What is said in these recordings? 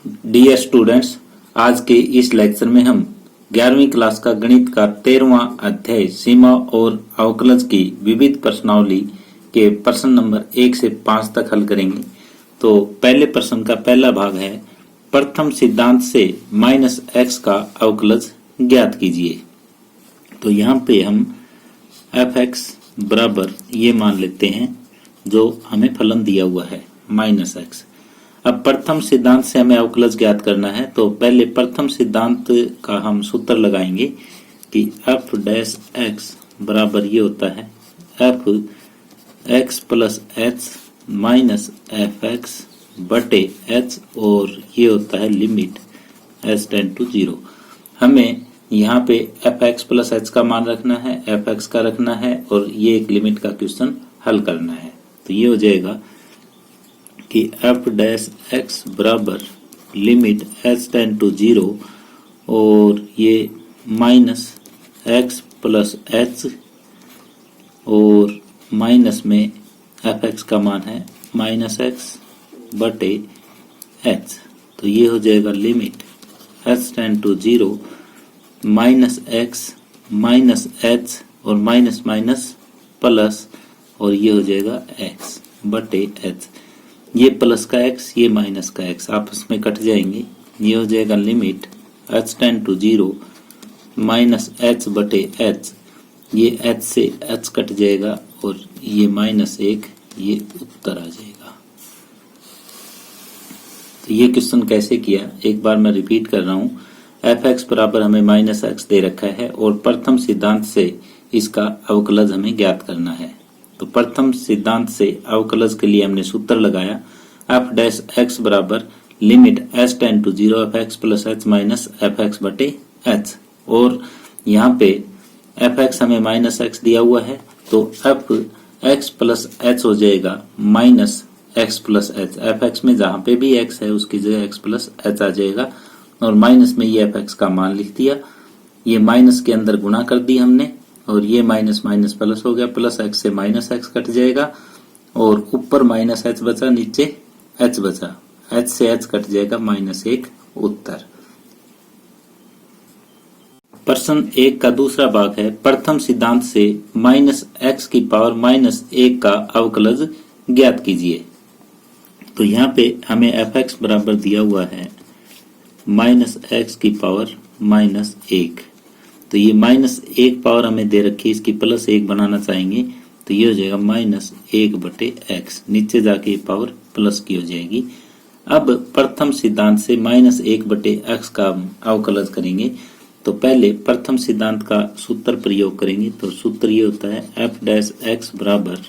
Dear students, आज के इस लेक्चर में हम 11वीं क्लास का गणित का 13वां अध्याय सीमा और अवकलज की विविध प्रश्नावली के प्रश्न नंबर 1 से 5 तक हल करेंगे। तो पहले प्रश्न का पहला भाग है, प्रथम सिद्धांत से -x का अवकलज ज्ञात कीजिए। तो यहाँ पे हम f(x) बराबर ये मान लेते हैं जो हमें फलन दिया हुआ है -x। अब प्रथम सिद्धांत से हमें अवकलज ज्ञात करना है, तो पहले प्रथम सिद्धांत का हम सूत्र लगाएंगे कि f(x) बराबर ये होता है f(x + h - f(x) बटे h, और ये होता है लिमिट h टेंड टू 0। हमें यहाँ पे f(x + h) का मान रखना है, f(x) का रखना है, और ये एक लिमिट का क्वेश्चन हल करना है। तो ये हो जाएगा कि f(x) बराबर लिमिट h टेंड टू 0 और ये -x + h, और माइनस में f(x) का मान है -x बटे h। तो ये हो जाएगा limit h tend to 0 -x -h और माइनस माइनस प्लस, और ये हो जाएगा x बटे h। ये प्लस का x, ये माइनस का x आपस में कट जाएंगे। ये हो जाएगा limit h tend to 0 -h बटे h। ये h से h कट जाएगा और ये -1, ये उत्तर आ जाएगा। तो ये क्वेश्चन कैसे किया, एक बार मैं रिपीट कर रहा हूँ। f(x) बराबर हमें -x दे रखा है और प्रथम सिद्धांत से इसका अवकलज हमें ज्ञात करना है। तो प्रथम सिद्धांत से अवकलज के लिए हमने सूत्र लगाया f(x) बराबर limit h tend to 0 f(x + h - f(x) बटे h, और यहाँ पे f(x) हमें -x दिया हुआ है, तो f(x + h) हो जाएगा -x + h। f(x) में जहाँ पे भी x है उसकी जगह x + h आ जाएगा, और माइनस में ये f(x) का मान लिख दिया। ये माइनस के अंदर गुणा कर दी हमने, और ये माइनस माइनस प्लस हो गया, प्लस x से -x कट जाएगा, और ऊपर -h बचा, नीचे h बचा, h से h कट जाएगा, -1 उत्तर। प्रश्न 1 का दूसरा भाग है, प्रथम सिद्धांत से -x⁻⁻1 का अवकलज ज्ञात कीजिए। तो यहाँ पे हमें f(x) बराबर दिया हुआ है -x⁻⁻1। तो ये -1 पावर हमें दे रखी है, इसकी +1 बनाना चाहेंगे, तो ये हो जाएगा -1 बटे x। नीचे जाके ये पावर प्लस की हो जाएगी। अब प्रथम सिद्धांत से -1 बटे x का अवकलज करेंगे, तो पहले प्रथम सिद्धांत का सूत्र प्रयोग करेंगे। तो सूत्र ये होता है f(x) बराबर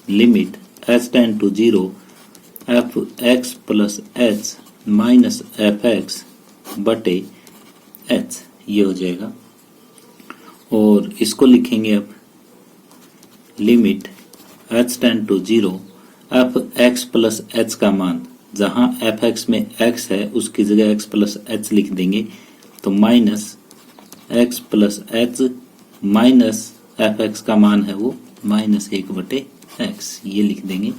limit h tend to 0 f(x + h - f(x) बटे h, ये हो जाएगा। और इसको लिखेंगे अब limit h tend to 0 f(x + h) का मान, जहां f(x) में x है उसकी जगह x + h लिख देंगे, तो -x + h माइनस f(x) का मान है वो -1 बटे x, ये लिख देंगे,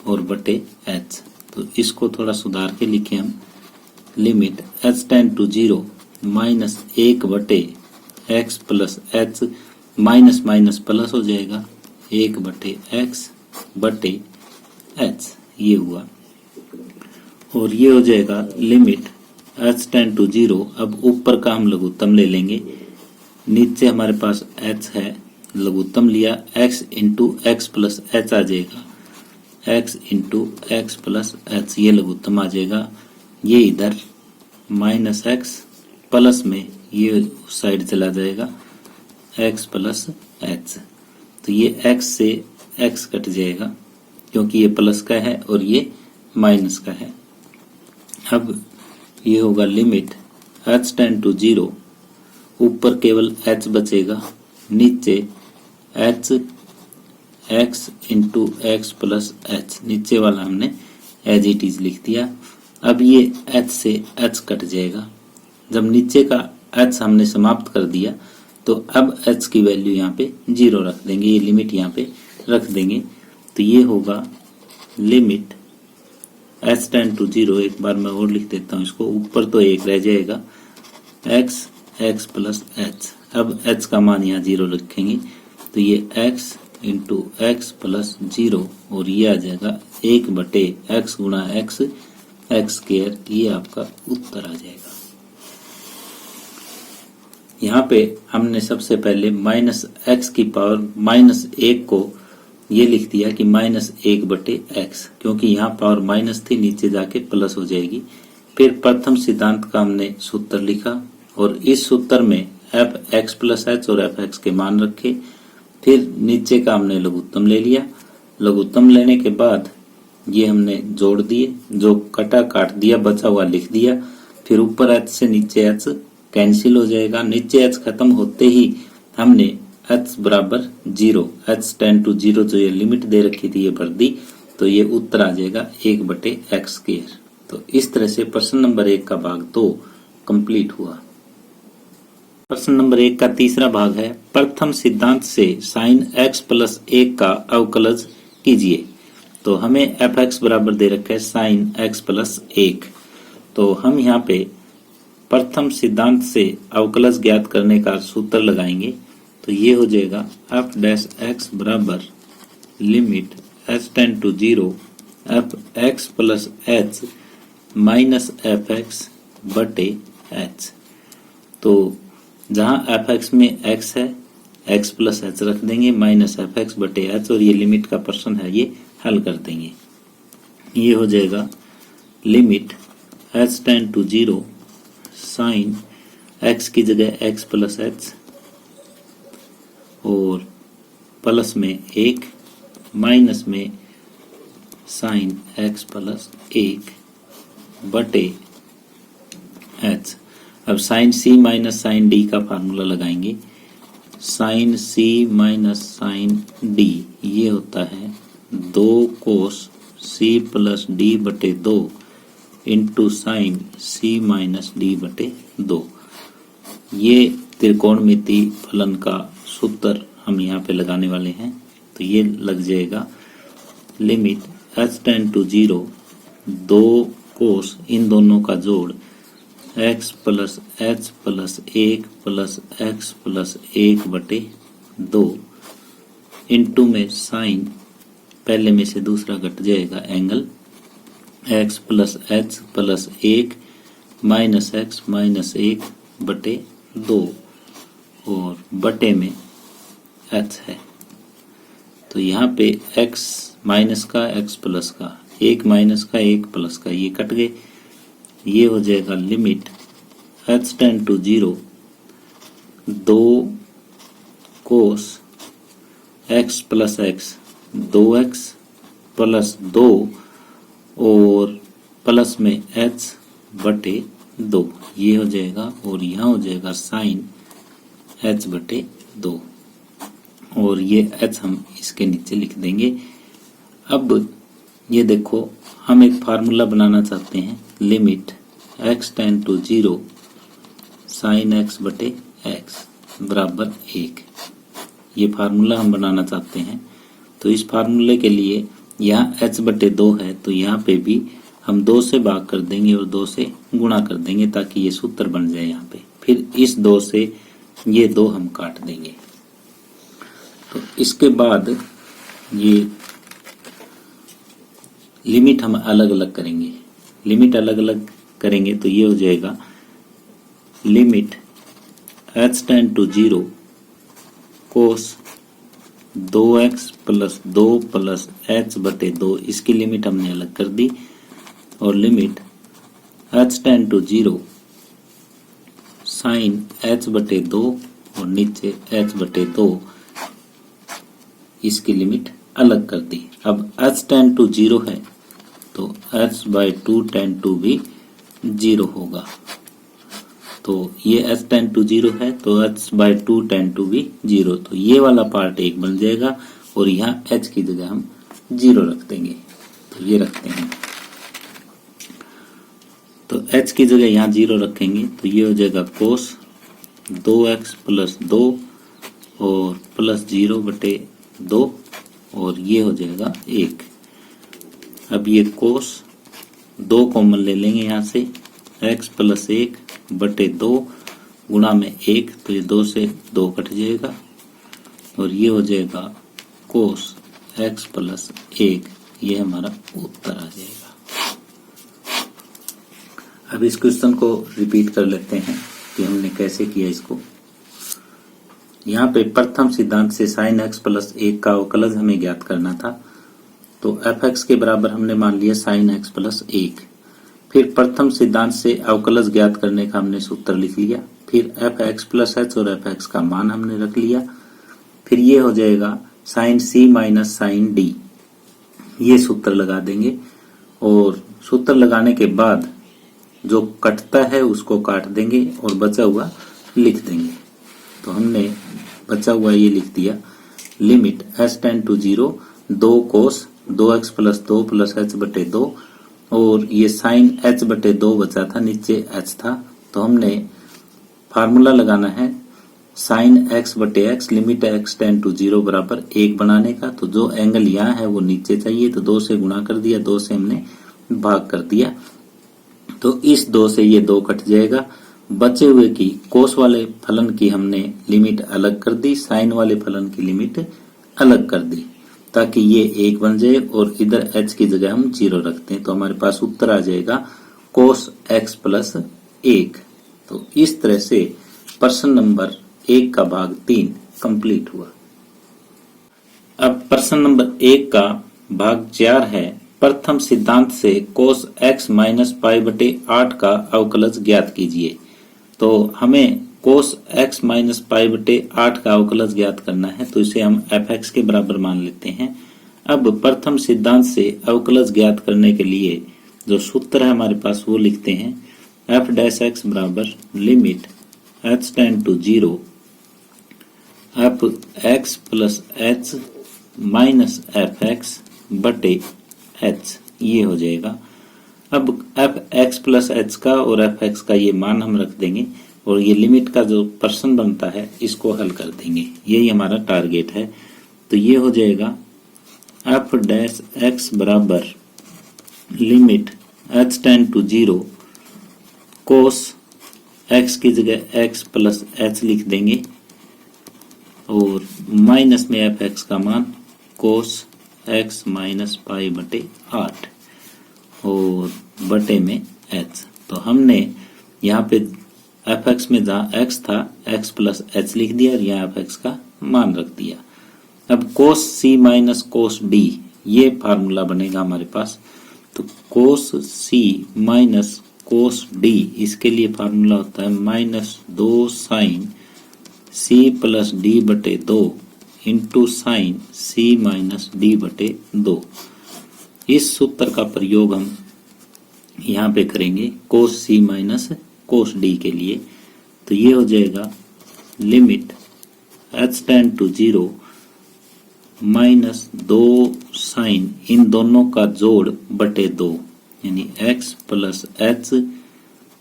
और बटे h। तो इसको थोड़ा सुधार के लिखें हम, लिमिट h टेंड टू 0 -1 बटे x + h, minus minus plus हो जाएगा, 1 बटे x बटे h, ये हुआ। और ये हो जाएगा लिमिट h टेंड टू 0। अब ऊपर का हम लघुत्तम ले लेंगे, नीचे हमारे पास h है, लघुत्तम लिया, x × x + h आ जाएगा, x × x + h, ये लघुत्तम आ जाएगा। ये इधर -x प्लस में ये उस साइड चला जाएगा, x + h। तो ये x से x कट जाएगा, क्योंकि ये प्लस का है और ये माइनस का है। अब ये होगा लिमिट h टेंड टू 0, ऊपर केवल h बचेगा, नीचे h x × x + h, नीचे वाला हमने एज इट इज लिख दिया। अब ये h से h कट जाएगा, जब नीचे का h हमने समाप्त कर दिया, तो अब h की वैल्यू यहाँ पे 0 रख देंगे, ये लिमिट यहाँ पे रख देंगे। तो ये होगा लिमिट h टेंड टू 0, एक बार मैं और लिख देता हूँ इसको, ऊपर तो 1 रह जाएगा, x प्लस h। अब h का मान यहाँ 0 रखेंगे तो ये x इंटू एक्स प्लस 0 और ये आ जाएगा 1/x गुणा x स्क्वायर, ये आपका उत्तर आ जाएगा। यहाँ पे हमने सबसे पहले -x की पावर -1 को ये लिख दिया कि -1/x, क्योंकि यहाँ पावर माइनस थी, नीचे जाके प्लस हो जाएगी। फिर प्रथम सिद्धांत का हमने सूत्र लिखा और इस सूत्र में f(x + h) और f(x) के मान रखे। फिर नीचे का हमने लघुत्तम ले लिया, लघुत्तम लेने के बाद ये हमने जोड़ दिए, जो कटा काट दिया, बचा हुआ लिख दिया। फिर ऊपर h से नीचे h कैंसिल हो जाएगा, नीचे h खत्म होते ही हमने h बराबर 0, h टेंड टू 0 जो ये लिमिट दे रखी थी ये भर दी, तो ये उत्तर आ जाएगा 1/x²। तो इस तरह से प्रश्न नंबर 1 का भाग 2 कंप्लीट हुआ। प्रश्न नंबर 1 का तीसरा भाग है, प्रथम सिद्धांत से sin x + 1 का अवकलज कीजिए। तो हमें f(x) बराबर दे रखा है sin x + 1। तो हम यहाँ पे प्रथम सिद्धांत से अवकलज ज्ञात करने का सूत्र लगाएंगे। तो ये हो जाएगा f(x) बराबर limit h tend to 0 f(x + h) minus f(x)/h। तो जहाँ f(x) में x है, x + h रख देंगे, माइनस f(x)/h, और ये लिमिट का प्रश्न है, ये हल कर देंगे। ये हो जाएगा limit h tend to 0 sine x की जगह x + h और प्लस में 1 माइनस में साइन x + 1/h। अब sine c minus sine d का फार्मूला लगाएंगे। Sine c minus sine d ये होता है 2 cos c + d/2 into sine c minus d/2। ये त्रिकोणमिति फलन का सूत्र हम यहाँ पे लगाने वाले हैं। तो ये लग जाएगा limit h tend to 0 2 cos, इन दोनों का जोड़ x + h + 1 + x + 1/2 इंटू में साइन, पहले में से दूसरा घट जाएगा, angle x + h + 1 minus x minus 1/2 और बटे में h है। तो यहाँ पे x माइनस का, x प्लस का, 1 माइनस का 1 प्लस का, ये कट गए। ये हो जाएगा limit h tend to 0 2 cos x + x 2x + 2 और प्लस में h/2, ये हो जाएगा। और यहाँ हो जाएगा साइन h/2 और ये h हम इसके नीचे लिख देंगे। अब ये देखो, हम एक फार्मूला बनाना चाहते हैं, limit x tend to 0 sine x/x बराबर 1। ये फार्मूला हम बनाना चाहते हैं। तो इस फार्मूले के लिए यहाँ h/2 है, तो यहाँ पे भी हम 2 से भाग कर देंगे और 2 से गुणा कर देंगे ताकि ये सूत्र बन जाए यहाँ पे। फिर इस 2 से ये 2 हम काट देंगे। तो इसके बाद ये लिमिट हम अलग अलग करेंगे। लिमिट अलग अलग करेंगे तो ये हो जाएगा limit h tend to 0 cos 2x + 2 + h/2, इसकी लिमिट हमने अलग कर दी। और limit h tend to 0 sine h/2 और नीचे h/2, इसकी लिमिट अलग कर दी। अब h टेंड टू 0 है तो h/2 टेंड टू भी 0 होगा। तो ये h टेंड टू 0 है तो h/2 टेंड टू भी 0, तो ये वाला पार्ट 1 बन जाएगा और यहाँ h की जगह हम 0 रख देंगे। तो ये रखते हैं, तो h की जगह यहाँ 0 रखेंगे तो ये हो जाएगा cos 2x + 2 और प्लस 0/2 और ये हो जाएगा 1। अब ये cos 2 कॉमन ले लेंगे यहाँ से, x प्लस 1 बटे 2 गुणा में 1, तो ये 2 से 2 कट जाएगा और ये हो जाएगा कोस x प्लस 1। ये हमारा उत्तर आ जाएगा। अब इस क्वेश्चन को रिपीट कर लेते हैं कि हमने कैसे किया इसको। यहाँ पे प्रथम सिद्धांत से साइन x प्लस 1 का अवकलज हमें ज्ञात करना था, तो fx के बराबर हमने मान लिया साइन x प्लस 1। फिर प्रथम सिद्धांत से अवकलज ज्ञात करने का हमने सूत्र लिख लिया। फिर fx प्लस h और fx का मान हमने रख लिया। फिर ये हो जाएगा sine c minus sine d, ये सूत्र लगा देंगे और सूत्र लगाने के बाद जो कटता है उसको काट देंगे और बचा हुआ लिख देंगे। तो हमने बचा हुआ ये लिख दिया, limit h tend to 0 2 cos 2x plus 2 plus h बटे 2, और ये साइन h बटे 2 बचा था, नीचे h था, तो हमने फार्मूला लगाना है साइन x बटे x limit x tend to 0 बराबर 1 बनाने का। तो जो एंगल यहाँ है वो नीचे चाहिए, तो 2 से गुणा कर दिया, 2 से हमने भाग कर दिया, तो इस 2 से ये 2 कट जाएगा। बचे हुए की कोस वाले फलन की हमने लिमिट अलग कर दी, साइन वाले फलन की लिमिट अलग कर दी, ताकि ये 1 बन जाए और इधर h की जगह हम 0 रखते हैं। तो हमारे पास उत्तर आ जाएगा कोस x प्लस 1। तो इस तरह से प्रश्न नंबर 1 का भाग 3 कंप्लीट हुआ। अब प्रश्न नंबर 1 का भाग 4 है, प्रथम सिद्धांत से कोस x माइनस पाई बटे 8 का अवकलज ज्ञात कीजिए। तो हमें कोस x माइनस पाई बटे 8 का अवकलज ज्ञात करना है, तो इसे हम fx के बराबर मान लेते हैं। अब प्रथम सिद्धांत से अवकलज ज्ञात करने के लिए जो सूत्र है हमारे पास वो लिखते हैं, f डैश x बराबर limit h tend to 0 f x plus h minus fx बटे h, ये हो जाएगा। अब f x प्लस h का और f x का ये मान हम रख देंगे और ये लिमिट का जो प्रश्न बनता है इसको हल कर देंगे, यही हमारा टारगेट है। तो ये हो जाएगा f डैश x बराबर limit h tend to 0 cos x की जगह x प्लस h लिख देंगे और माइनस में f x का मान कोस x माइनस पाई बटे 8 और बटे में h। तो हमने यहाँ पे fx में जहाँ x था x प्लस h लिख दिया और यहाँ fx का मान रख दिया। अब cos c minus cos d, ये फार्मूला बनेगा हमारे पास। तो cos c minus cos d, इसके लिए फार्मूला होता है minus 2 sine c plus d बटे 2 into sine c minus d बटे 2। इस सूत्र का प्रयोग हम यहाँ पे करेंगे cos c minus cos d के लिए। तो ये हो जाएगा limit h tend to 0 minus 2 sine, इन दोनों का जोड़ बटे 2, यानी x plus h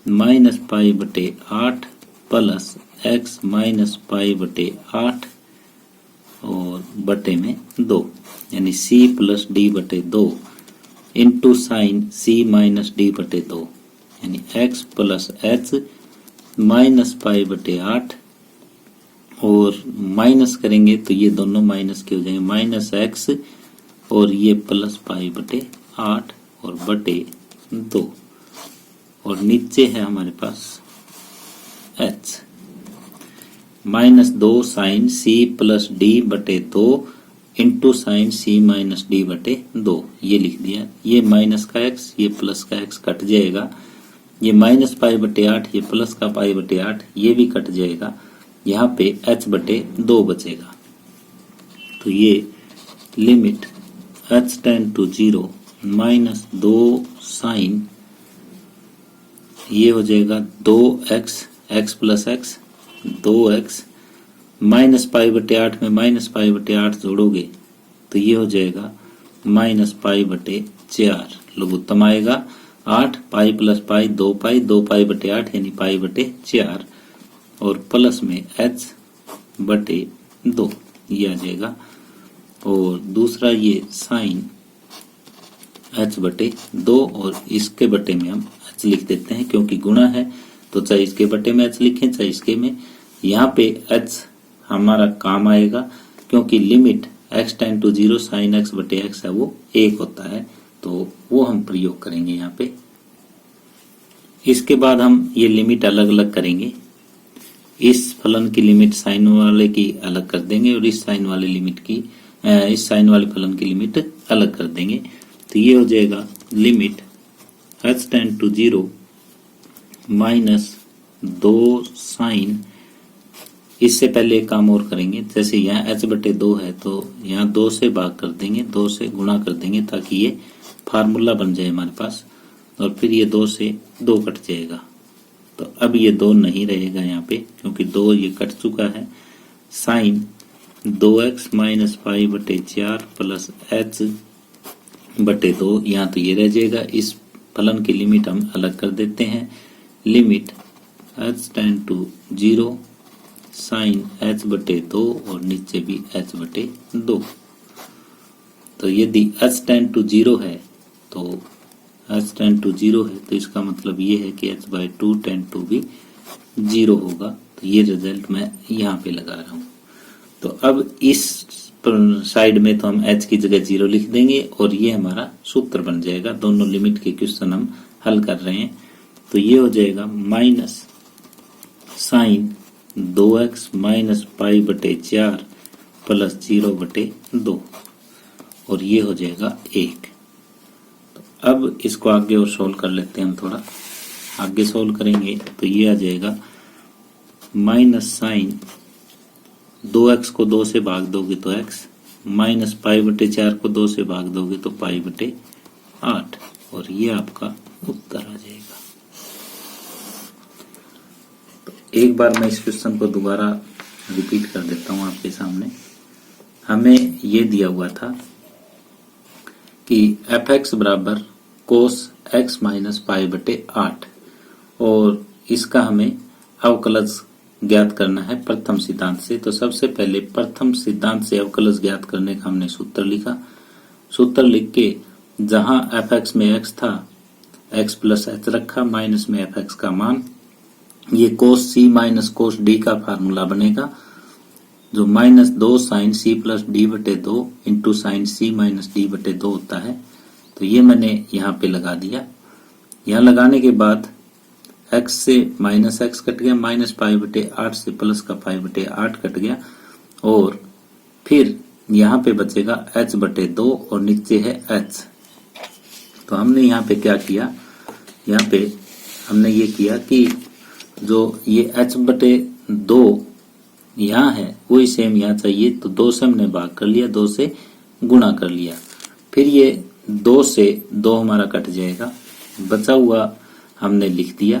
minus pi बटे 8 प्लस x माइनस पाई बटे 8 और बटे में 2, यानी c प्लस d बटे 2 into sine c minus d बटे 2, यानी x plus h minus pi बटे 8 और माइनस करेंगे तो ये दोनों माइनस के हो जाएंगे, माइनस x और ये प्लस पाई बटे 8 और बटे 2, और नीचे है हमारे पास h minus 2 sine c plus d बटे 2 into sine c minus d बटे 2, ये लिख दिया। ये माइनस का x, ये प्लस का x कट जाएगा, ये माइनस पाई बटे 8, ये प्लस का पाई बटे 8, ये भी कट जाएगा, यहाँ पे h बटे 2 बचेगा। तो ये limit h tend to 0 minus 2 sine, ये हो जाएगा 2x, x plus x 2x minus pi बटे 8 में माइनस पाई बटे 8 जोड़ोगे तो ये हो जाएगा माइनस पाई बटे 4, लघुत्तम आएगा 8 पाई प्लस पाई 2 पाई, 2 पाई बटे 8 यानी पाई बटे 4 और प्लस में h बटे 2, ये आ जाएगा। और दूसरा ये साइन h बटे 2 और इसके बटे में हम h लिख देते हैं, क्योंकि गुणा है तो चाहे इसके बटे में h लिखें चाहे इसके में। यहाँ पे h हमारा काम आएगा क्योंकि limit x tend to 0 sine x बटे x है वो 1 होता है, तो वो हम प्रयोग करेंगे यहाँ पे। इसके बाद हम ये लिमिट अलग अलग करेंगे। इस फलन की लिमिट साइन वाले की अलग कर देंगे और इस साइन वाले लिमिट की इस साइन वाले फलन की लिमिट अलग कर देंगे। तो ये हो जाएगा limit h tend to 0 minus 2 sine. इससे पहले एक काम और करेंगे, जैसे यहाँ h बटे 2 है तो यहाँ 2 से भाग कर देंगे, 2 से गुणा कर देंगे ताकि ये फार्मूला बन जाए हमारे पास, और फिर ये 2 से 2 कट जाएगा। तो अब ये 2 नहीं रहेगा यहाँ पे क्योंकि 2 ये कट चुका है। साइन 2x माइनस 5 बटे 4 प्लस h बटे 2, यहाँ तो ये रह जाएगा। इस फलन की लिमिट हम अलग कर देते हैं। Limit h tend to 0 sine h बटे 2 और नीचे भी h बटे 2। तो यदि h टेंड टू 0 है तो h टेंड टू 0 है तो इसका मतलब ये है कि h बाई 2 टेंड टू भी 0 होगा। तो ये रिजल्ट मैं यहाँ पे लगा रहा हूँ। तो अब इस साइड में तो हम h की जगह 0 लिख देंगे और ये हमारा सूत्र बन जाएगा। दोनों लिमिट के क्वेश्चन हम हल कर रहे हैं। तो ये हो जाएगा माइनस साइन 2x माइनस 5 बटे 4 प्लस 0 बटे 2 और ये हो जाएगा 1। तो अब इसको आगे और सोल्व कर लेते हैं। हम थोड़ा आगे सोल्व करेंगे तो ये आ जाएगा माइनस साइन 2x को 2 से भाग दोगे तो x, माइनस 5 बटे 4 को 2 से भाग दोगे तो 5 बटे 8 और ये आपका उत्तर आ जाएगा। तो एक बार मैं इस क्वेश्चन को दोबारा रिपीट कर देता हूं आपके सामने। हमें ये दिया हुआ था कि fx बराबर कोस x माइनस 5 बटे 8 और इसका हमें अवकलज ज्ञात करना है प्रथम सिद्धांत से। तो सबसे पहले प्रथम सिद्धांत से अवकलज ज्ञात करने का हमने सूत्र लिखा। सूत्र लिख के जहां fx में x था x प्लस h रखा, माइनस में fx का मान, ये cos c minus cos d का फार्मूला बनेगा जो minus 2 sine c plus d बटे 2 into sine c minus d बटे 2 होता है। तो ये मैंने यहाँ पे लगा दिया। यहाँ लगाने के बाद x से माइनस x कट गया, माइनस 5 बटे 8 से प्लस का 5 बटे 8 कट गया और फिर यहाँ पे बचेगा h बटे 2 और नीचे है h। तो हमने यहाँ पे क्या किया, यहाँ पे हमने ये किया कि जो ये h बटे 2 यहाँ है वही सेम यहाँ चाहिए, तो 2 से हमने भाग कर लिया, 2 से गुणा कर लिया, फिर ये 2 से 2 हमारा कट जाएगा, बचा हुआ हमने लिख दिया।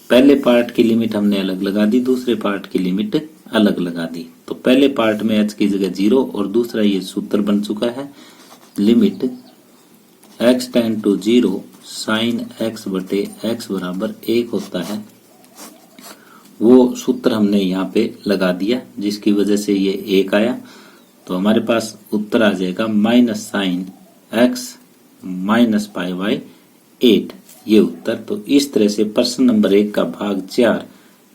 पहले पार्ट की लिमिट हमने अलग लगा दी, दूसरे पार्ट की लिमिट अलग लगा दी। तो पहले पार्ट में h की जगह 0 और दूसरा ये सूत्र बन चुका है limit x tend to 0 sine x बटे x बराबर 1 होता है। वो सूत्र हमने यहाँ पे लगा दिया जिसकी वजह से ये 1 आया। तो हमारे पास उत्तर आ जाएगा minus sine x minus pi by 8, ये उत्तर। तो इस तरह से प्रश्न नंबर 1 का भाग 4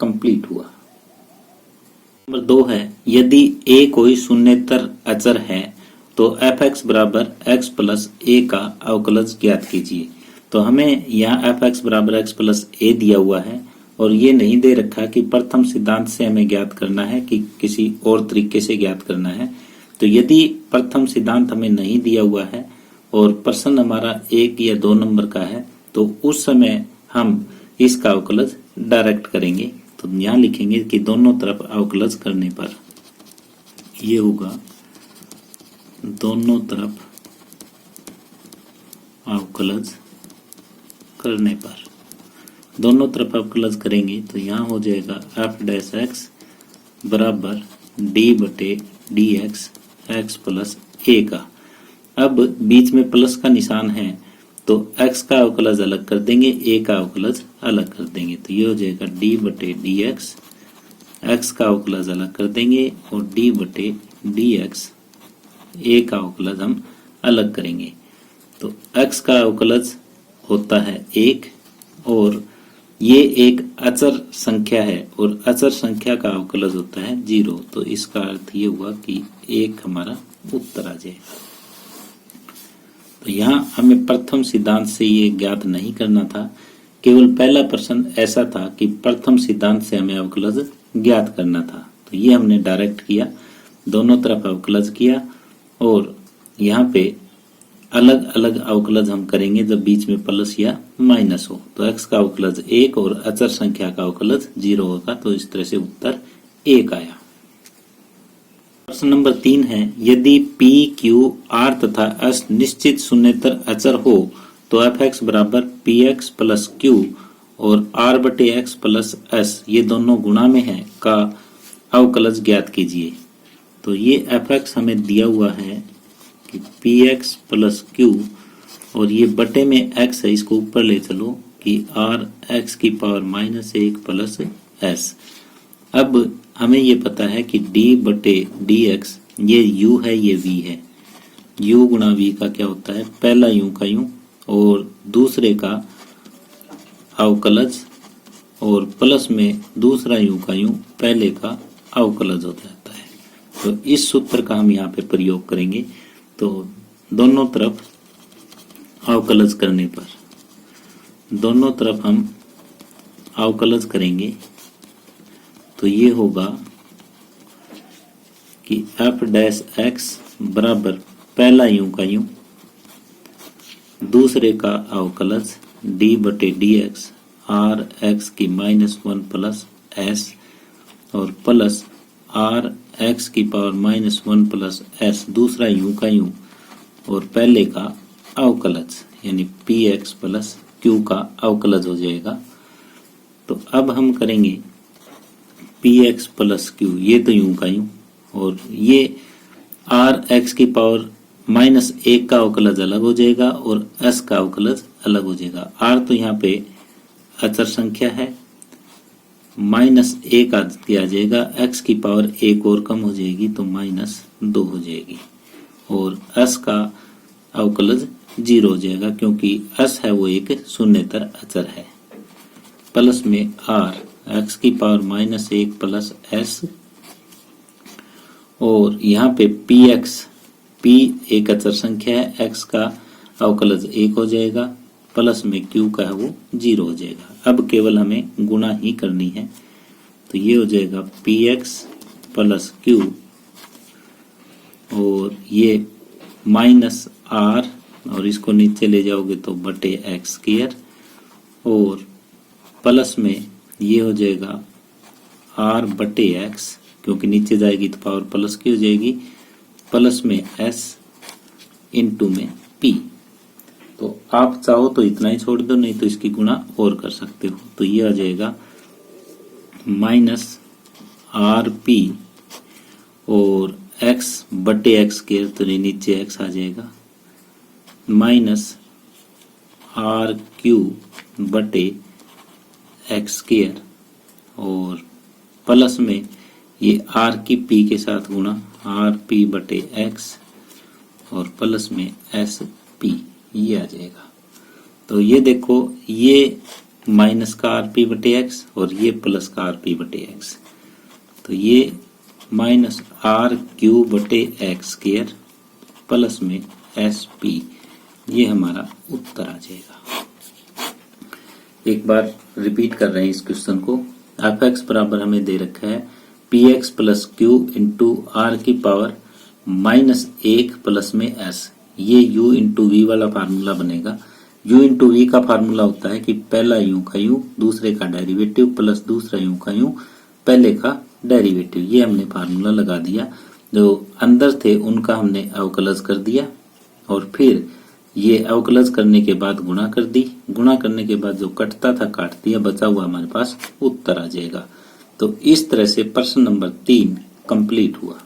कंप्लीट हुआ। नंबर 2 है, यदि a कोई शून्येतर अचर है तो fx बराबर x प्लस a का अवकलज ज्ञात कीजिए। तो हमें यहाँ fx बराबर x प्लस a दिया हुआ है और ये नहीं दे रखा कि प्रथम सिद्धांत से हमें ज्ञात करना है कि किसी और तरीके से ज्ञात करना है। तो यदि प्रथम सिद्धांत हमें नहीं दिया हुआ है और प्रश्न हमारा 1 या 2 नंबर का है तो उस समय हम इसका अवकलज डायरेक्ट करेंगे। तो यहाँ लिखेंगे कि दोनों तरफ अवकलज करने पर ये होगा, दोनों तरफ अवकलज करने पर, दोनों तरफ अवकलज करेंगे तो यहाँ हो जाएगा f डैश x बराबर d बटे डी एक्स प्लस a का। अब बीच में प्लस का निशान है तो x का अवकलज अलग कर देंगे, a का अवकलज अलग कर देंगे। तो ये हो जाएगा d बटे डी एक्स का अवकलज अलग कर देंगे और d बटे डी एक्स a का अवकलज हम अलग करेंगे। तो x का अवकलज होता है 1 और ये एक अचर संख्या है और अचर संख्या का अवकलज होता है 0। तो इसका अर्थ ये हुआ कि 1 हमारा उत्तर आ जाएगा। तो यहाँ हमें प्रथम सिद्धांत से ये ज्ञात नहीं करना था, केवल पहला प्रश्न ऐसा था कि प्रथम सिद्धांत से हमें अवकलज ज्ञात करना था। तो ये हमने डायरेक्ट किया, दोनों तरफ अवकलज किया और यहाँ पे अलग अलग अवकलज हम करेंगे जब बीच में प्लस या माइनस हो। तो x का अवकलज 1 और अचर संख्या का अवकलज 0 होगा। तो इस तरह से उत्तर 1 आया। प्रश्न नंबर 3 है, यदि p, q, r तथा s निश्चित शून्येतर अचर हो तो f(x) बराबर px प्लस q और r बटे x प्लस s ये दोनों गुणा में है का अवकलज ज्ञात कीजिए। तो ये f(x) हमें दिया हुआ है कि px प्लस q और ये बटे में x है, इसको ऊपर ले चलो कि r x की पावर -1 प्लस s। अब हमें ये पता है कि d बटे dx ये u है, ये v है। u गुणा v का क्या होता है, पहला u का u और दूसरे का अवकलज और प्लस में दूसरा u का u पहले का अवकलज हो जाता है। तो इस सूत्र का हम यहाँ पे प्रयोग करेंगे। तो दोनों तरफ अवकलज करने पर दोनों तरफ हम अवकलज करेंगे तो ये होगा कि f(x) बराबर पहला u का u दूसरे का अवकलज d बटे dx r x की -1 प्लस s और प्लस r x की पावर -1 प्लस s दूसरा u का u और पहले का अवकलज यानी px प्लस q का अवकलज हो जाएगा। तो अब हम करेंगे px प्लस q, ये तो u का u और ये r x की पावर -1 का अवकलज अलग हो जाएगा और s का अवकलज अलग हो जाएगा। r तो यहाँ पे अचर संख्या है, -1 आ जाएगा, x की पावर 1 और कम हो जाएगी तो -2 हो जाएगी और s का अवकलज 0 हो जाएगा क्योंकि s है वो एक शून्येतर अचर है। प्लस में r x की पावर -1 प्लस s और यहाँ पे px p एक अचर संख्या है, x का अवकलज 1 हो जाएगा, प्लस में q का है वो 0 हो जाएगा। अब केवल हमें गुणा ही करनी है तो ये हो जाएगा px प्लस q और ये -r और इसको नीचे ले जाओगे तो बटे x स्क्वायर और प्लस में ये हो जाएगा r बटे x क्योंकि नीचे जाएगी तो पावर प्लस की हो जाएगी, प्लस में s इंटू में p। तो आप चाहो तो इतना ही छोड़ दो, नहीं तो इसकी गुणा और कर सकते हो। तो ये आ जाएगा -rp और x बटे x स्क्वायर तो नीचे x आ जाएगा -rq बटे x स्क्वायर और प्लस में ये r की p के साथ गुणा rp बटे x और प्लस में sp ये आ जाएगा। तो ये देखो ये माइनस का rp बटे x और ये प्लस का rp बटे x, तो ये -rq बटे x स्क्वायर प्लस में sp ये हमारा उत्तर आ जाएगा। एक बार रिपीट कर रहे हैं इस क्वेश्चन को। f(x) बराबर हमें दे रखा है px plus q into r की पावर -1 प्लस में s। ये u इंटू v वाला फार्मूला बनेगा। u इंटू v का फार्मूला होता है कि पहला u का u दूसरे का डेरिवेटिव प्लस दूसरा u का u पहले का डेरिवेटिव। ये हमने फार्मूला लगा दिया, जो अंदर थे उनका हमने अवकलज कर दिया और फिर ये अवकलज करने के बाद गुणा कर दी। गुणा करने के बाद जो कटता था काट दिया, बचा हुआ हमारे पास उत्तर आ जाएगा। तो इस तरह से प्रश्न नंबर 3 कंप्लीट हुआ।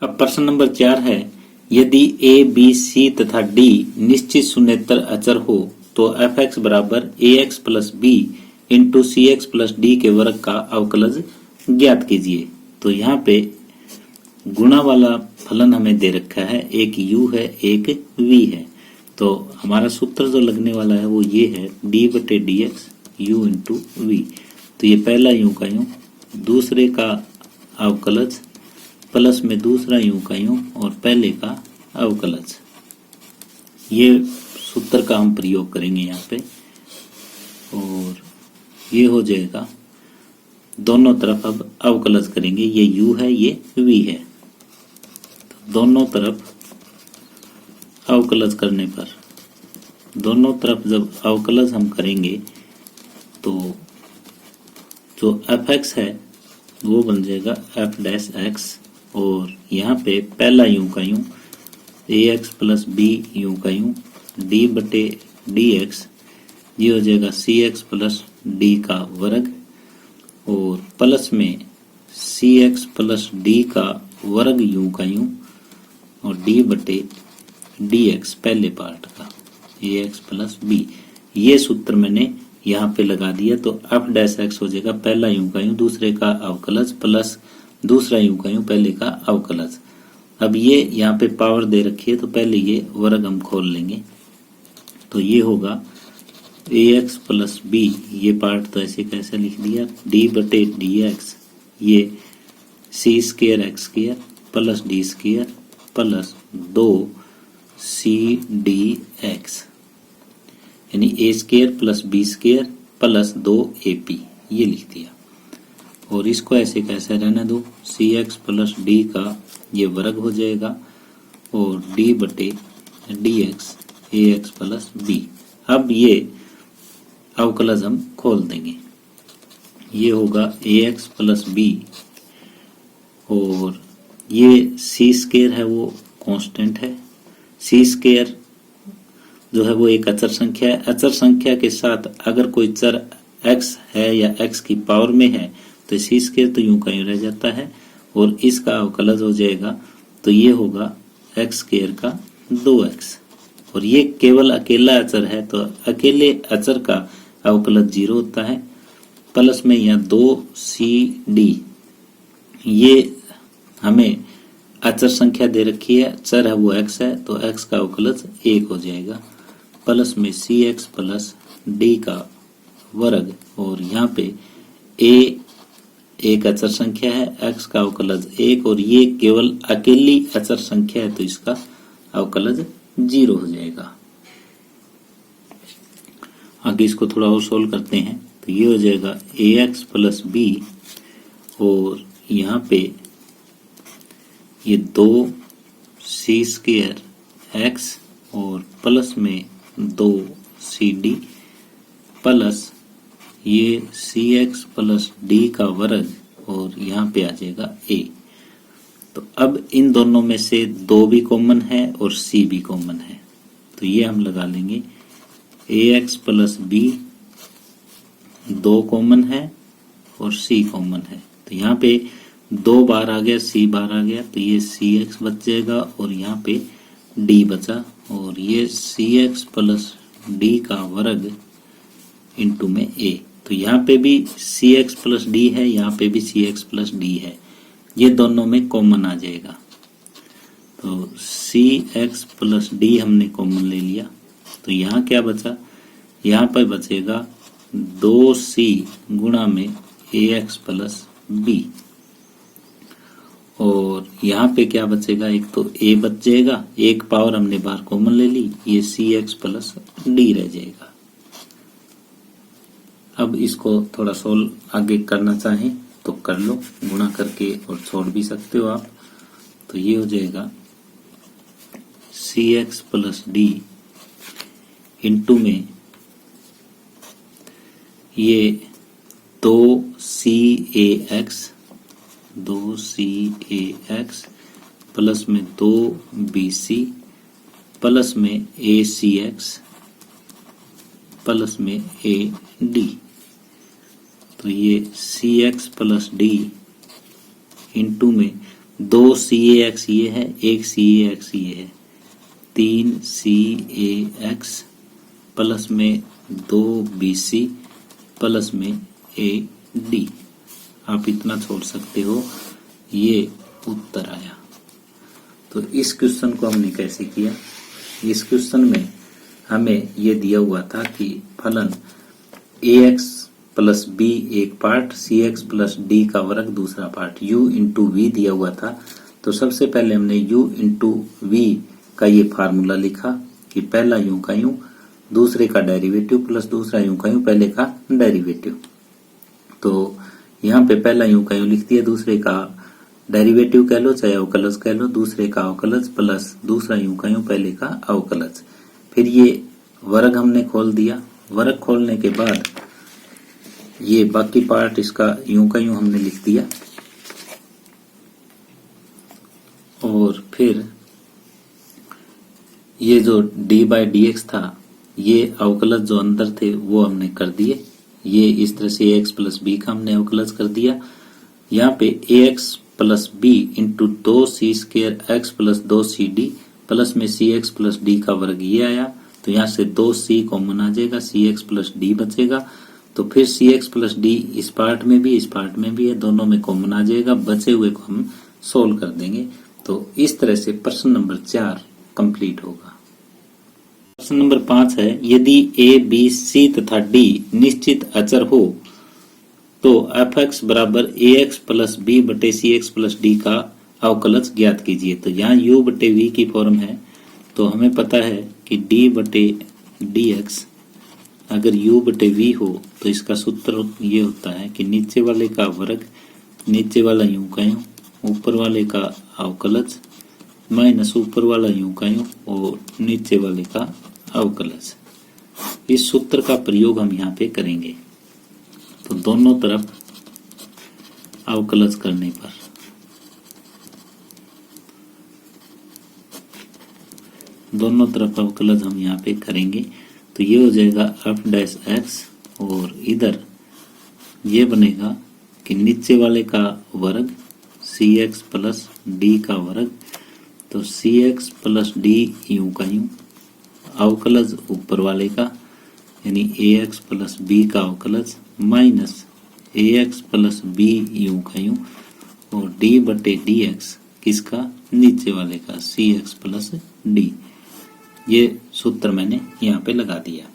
अब प्रश्न नंबर 4 है, यदि a, b, c तथा d निश्चित शून्येतर अचर हो तो f(x) बराबर ax plus b into cx plus d के वर्ग का अवकलज ज्ञात कीजिए। तो यहाँ पे गुणा वाला फलन हमें दे रखा है, एक u है एक v है। तो हमारा सूत्र जो लगने वाला है वो ये है d/dx u इंटू वी। तो ये पहला यूं का यूं, दूसरे का अवकलज प्लस में दूसरा यूं का यूं और पहले का अवकलज, ये सूत्र का हम प्रयोग करेंगे यहाँ पे। और ये हो जाएगा, दोनों तरफ अब अवकलज करेंगे, ये u है ये v है। तो दोनों तरफ अवकलज करने पर, दोनों तरफ जब अवकलज हम करेंगे तो जो fx है वो बन जाएगा f डैश x, और यहाँ पे पहला यूं का यूं ax प्लस b यूं का यूं d/dx, ये हो जाएगा cx प्लस d का वर्ग, और प्लस में cx प्लस d का वर्ग यूं का यूं, और d/dx पहले पार्ट का ax प्लस b। ये सूत्र मैंने यहाँ पे लगा दिया। तो f डैश x हो जाएगा पहला यूं का यूं दूसरे का अवकलज प्लस दूसरा यूं का यूं पहले का अवकलज। अब ये यहाँ पे पावर दे रखी है तो पहले ये वर्ग हम खोल लेंगे। तो ये होगा ax प्लस b, ये पार्ट तो ऐसे कैसे लिख दिया, d/dx ये c square x square plus d square plus 2cdx, यानी a square plus b square plus 2ab, ये लिख दिया। और इसको ऐसे कैसे रहने दो, cx प्लस d का ये वर्ग हो जाएगा और d/dx ax प्लस b। अब ये अवकलज हम खोल देंगे, ये होगा ax प्लस b, और ये c स्क्वायर है वो कांस्टेंट है, c स्क्वायर जो है वो एक अचर संख्या है। अचर संख्या के साथ अगर कोई चर x है या x की पावर में है तो c स्क्वायर तो यूं का यूं रह जाता है और इसका अवकलज हो जाएगा। तो ये होगा x स्क्वायर का 2x, और ये केवल अकेला अचर है तो अकेले अचर का अवकलज 0 होता है। प्लस में यहाँ 2cd, ये हमें अचर संख्या दे रखी है, चर है वो x है तो x का अवकलज 1 हो जाएगा, प्लस में cx प्लस d का वर्ग, और यहाँ पे a एक अचर संख्या है, x का अवकलज 1, और ये केवल अकेली अचर संख्या है तो इसका अवकलज 0 हो जाएगा। आगे इसको थोड़ा और सोल्व करते हैं। तो ये हो जाएगा ax प्लस b, और यहाँ पे ये 2c स्क्वायर x और प्लस में 2cd प्लस ये cx प्लस d का वर्ग, और यहाँ पे आ जाएगा a। तो अब इन दोनों में से 2 भी कॉमन है और c भी कॉमन है, तो ये हम लगा लेंगे ax प्लस b 2 कॉमन है और c कॉमन है। तो यहाँ पे 2 बार आ गया, c बार आ गया, तो ये cx बच जाएगा और यहाँ पे d बचा, और ये cx प्लस d का वर्ग इंटू में a। तो यहाँ पे भी cx प्लस d है, यहाँ पे भी cx प्लस d है, ये दोनों में कॉमन आ जाएगा। तो cx प्लस d हमने कॉमन ले लिया, तो यहाँ क्या बचा, यहाँ पर बचेगा 2c गुणा में ax प्लस b, और यहाँ पे क्या बचेगा, एक तो a बच जाएगा, एक पावर हमने बाहर कॉमन ले ली, ये cx प्लस d रह जाएगा। अब इसको थोड़ा सोल्व आगे करना चाहें तो कर लो, गुणा करके और छोड़ भी सकते हो आप। तो ये हो जाएगा cx प्लस d इंटू में ये 2cax प्लस में 2bc प्लस में acx प्लस में ad। तो ये cx प्लस d इंटू में 2cax ये है, 1cax ये है, 3cax प्लस में 2bc प्लस में ad। आप इतना छोड़ सकते हो, ये उत्तर आया। तो इस क्वेश्चन को हमने कैसे किया, इस क्वेश्चन में हमें ये दिया हुआ था कि फलन ax प्लस बी एक पार्ट, cx प्लस डी का वर्ग दूसरा पार्ट, u इंटू वी दिया हुआ था। तो सबसे पहले हमने u इंटू वी का ये फार्मूला लिखा कि पहला यूं का यूं, दूसरे का डेरिवेटिव प्लस दूसरा यूं का यूं, पहले का डेरिवेटिव। तो यहाँ पे पहला यूं का यूं लिख दिया, दूसरे का डेरिवेटिव कह लो चाहे अवकलज कह लो, दूसरे का अवकलज प्लस दूसरा यूं का यूं, पहले का अवकलज। फिर ये वर्ग हमने खोल दिया, वर्ग खोलने के बाद ये बाकी पार्ट इसका यूं का यूं हमने लिख दिया, और फिर ये जो डी बाई डी एक्स था, ये अवकलज जो अंदर थे वो हमने कर दिए। ये इस तरह से ax प्लस बी का हमने अवकलज कर दिया। यहाँ पे ax plus B into 2c square X plus 2cd प्लस में cx प्लस डी का वर्ग ये आया। तो यहाँ से 2c कॉमन आ जाएगा, cx प्लस डी बचेगा। तो फिर cx प्लस डी इस पार्ट में भी इस पार्ट में भी है, दोनों में कॉमन आ जाएगा, बचे हुए को हम सोल्व कर देंगे। तो इस तरह से प्रश्न नंबर 4 कंप्लीट होगा। प्रश्न नंबर 5 है, यदि a, b, c तथा d निश्चित अचर हो तो f(x) बराबर ax प्लस b बटे cx प्लस d का अवकलज ज्ञात कीजिए। तो यहाँ u बटे v की फॉर्म है, तो हमें पता है कि d बटे dx अगर u बटे v हो तो इसका सूत्र ये होता है कि नीचे वाले का वर्ग, नीचे वाला यूं का यूं, ऊपर वाले का अवकलज माइनस ऊपर वाला यूं का यूं और नीचे वाले का अवकलज। इस सूत्र का प्रयोग हम यहाँ पे करेंगे। तो दोनों तरफ अवकलज करने पर दोनों तरफ अवकलज हम यहाँ पे करेंगे तो ये हो जाएगा f डैश x, और इधर ये बनेगा कि नीचे वाले का वर्ग cx प्लस डी का वर्ग, तो cx प्लस डी यूं का यूं, अवकलज ऊपर वाले का यानी ax प्लस b का अवकलज माइनस ax प्लस b यूं का यूं, और d बटे dx किसका, नीचे वाले का cx प्लस d। ये सूत्र मैंने यहाँ पे लगा दिया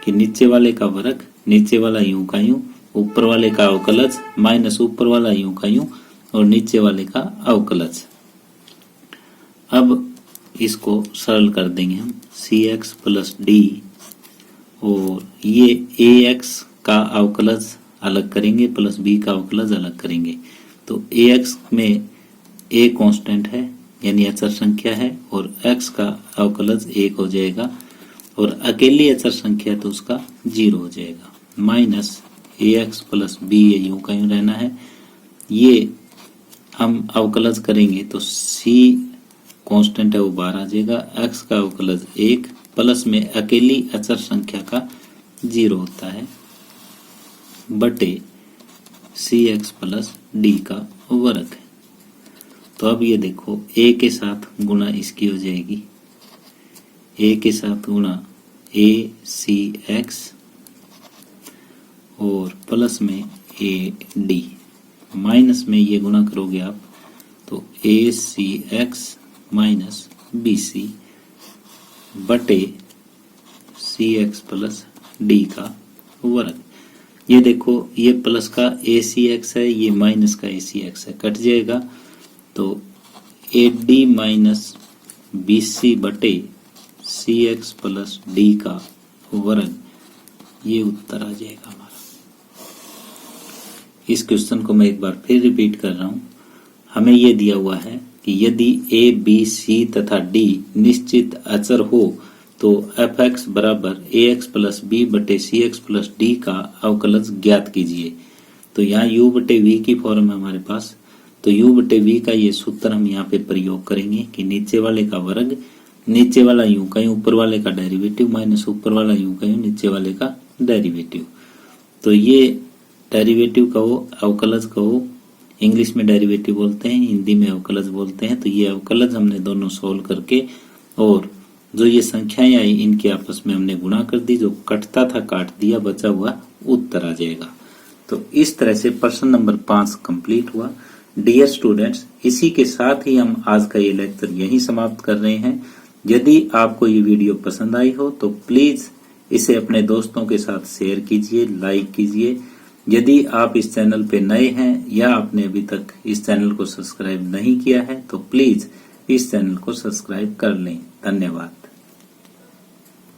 कि नीचे वाले का वर्ग, नीचे वाला यूं का यूं, ऊपर वाले का अवकलज माइनस ऊपर वाला यूं का यूं और नीचे वाले का अवकलज। अब इसको सरल कर देंगे हम, cx प्लस डी और ये ax का अवकलज अलग करेंगे प्लस b का अवकलज अलग करेंगे। तो ax में a कांस्टेंट है यानी अचर संख्या है और x का अवकलज 1 हो जाएगा, और अकेली अचर संख्या तो उसका 0 हो जाएगा, माइनस ax प्लस b ये यूं का यूं रहना है। ये हम अवकलज करेंगे तो c कांस्टेंट है वो बाहर आ जाएगा, x का अवकलज 1 प्लस में अकेली अचर संख्या का 0 होता है बटे cx प्लस d का वर्ग है। तो अब ये देखो a के साथ गुणा इसकी हो जाएगी, a के साथ गुणा acx और प्लस में ad, माइनस में ये गुणा करोगे आप तो acx माइनस bc बटे cx प्लस d का वर्ग। ये देखो ये प्लस का acx है, ये माइनस का acx है, कट जाएगा तो ad माइनस bc बटे cx प्लस d का वर्ग, ये उत्तर आ जाएगा हमारा। इस क्वेश्चन को मैं एक बार फिर रिपीट कर रहा हूं। हमें ये दिया हुआ है कि यदि a, b, c तथा d निश्चित अचर हो तो f(x) बराबर ax प्लस b बटे cx प्लस d का अवकलज ज्ञात कीजिए। तो यहाँ u बटे v की फॉर्म है हमारे पास, तो u बटे v का ये सूत्र हम यहाँ पे प्रयोग करेंगे कि नीचे वाले का वर्ग, नीचे वाला यूं का यूं, ऊपर वाले का डेरिवेटिव माइनस ऊपर वाला यूं का यूं, नीचे वाले का डेरिवेटिव। तो ये डेरिवेटिव कहो, अवकलज कहो, इंग्लिश में डेरिवेटिव बोलते हैं, हिंदी में अवकलज बोलते हैं। तो ये अवकलज हमने दोनों सोल्व करके और जो ये संख्याएं आई इनके आपस में हमने गुणा कर दी, जो कटता था काट दिया, बचा हुआ उत्तर आ जाएगा। तो इस तरह से प्रश्न नंबर 5 कंप्लीट हुआ। डियर स्टूडेंट्स, इसी के साथ ही हम आज का ये लेक्चर यहीं समाप्त कर रहे हैं। यदि आपको ये वीडियो पसंद आई हो तो प्लीज इसे अपने दोस्तों के साथ शेयर कीजिए, लाइक कीजिए। यदि आप इस चैनल पे नए हैं या आपने अभी तक इस चैनल को सब्सक्राइब नहीं किया है तो प्लीज इस चैनल को सब्सक्राइब कर लें। धन्यवाद।